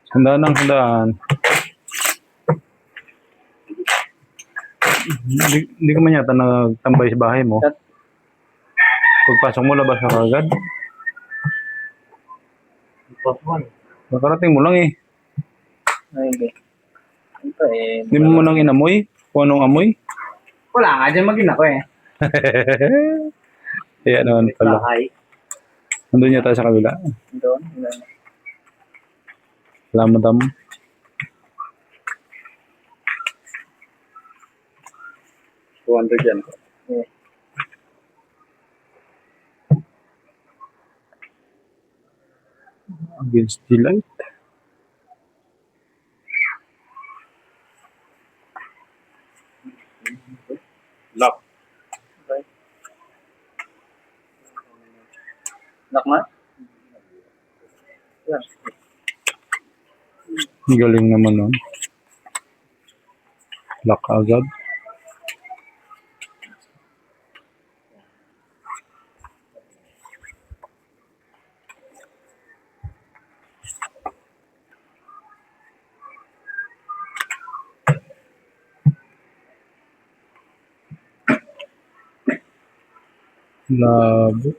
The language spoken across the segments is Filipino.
Handaan ng handaan. Hindi ka man yata nagtambay sa bahay mo. Pagpasok mo, labas ka agad. Nakarating mo lang eh. Ay, hindi. Ito eh. Hindi mo nang inamoy? Kung anong amoy? Wala nga dyan magin ako eh. Kaya naman pala. Nandun yata sa kabila. Doon. Salamat mo. $200 yan. Yeah. Against the light. Lock. Okay. Lock na? Yeah. Galing naman nun. Lock agad. Labo.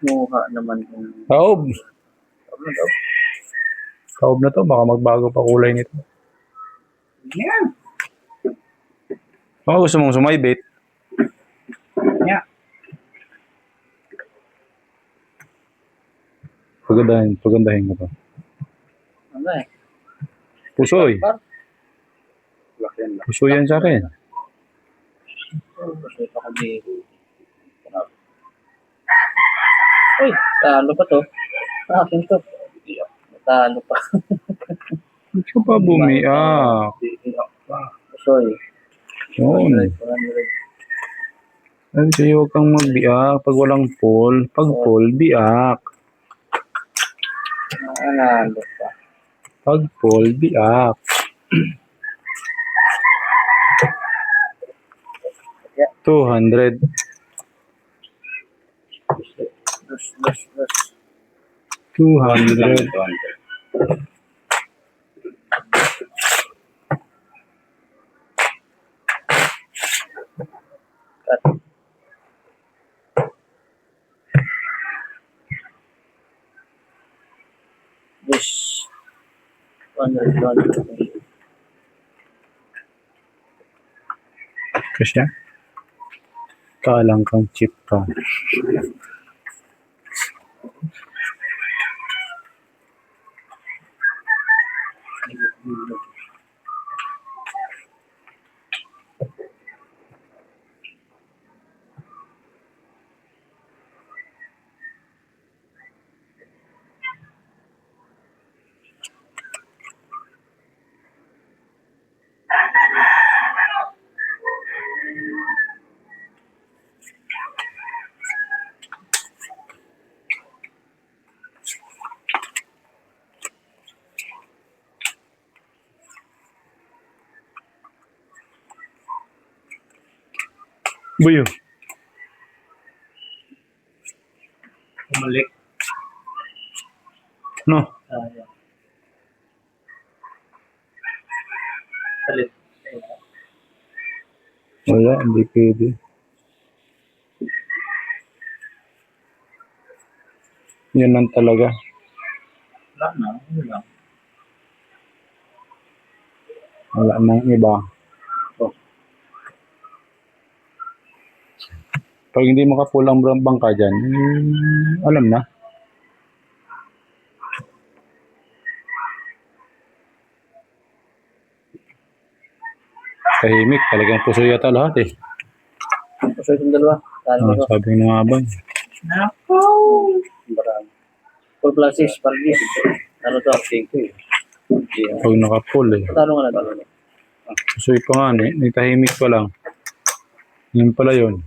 Muha naman yung... Taob. Ano daw? Taob na to. Baka magbago pa kulay nito. Yeah. Baka gusto mong sumaybit. Yeah. Pagandahin mo to. Ano eh? Pusoy. Puso yan sa akin. Kasi ito ko di... Uy, talo pa to. Akin to. Talo pa. Hindi ka pa bumiyak. Sorry. Yun. Sabi sa'yo, huwag kang magbiyak. Pag walang pull, pag pull, biyak. Nanalo pa. Pag pull, biyak. 200. Dos. 200. Cut. This 100. Kasi kalang kang chip ka. Buyo. Bumalik. No. Palit. Wala, hindi pwede. Yan lang talaga. Wala na. Ano lang. Wala nang iba. Pag hindi makapulang bangka dyan, alam na. Tahimik, talagang puso yata lahat eh. Puso yung dalawa. Sabi ng mga abang. Nako! 4 plus 6, pargis. Ano to? 5. Pag nakapul eh. Talo nga na. Puso pa nga eh. Tahimik pa lang. Yun pala yun.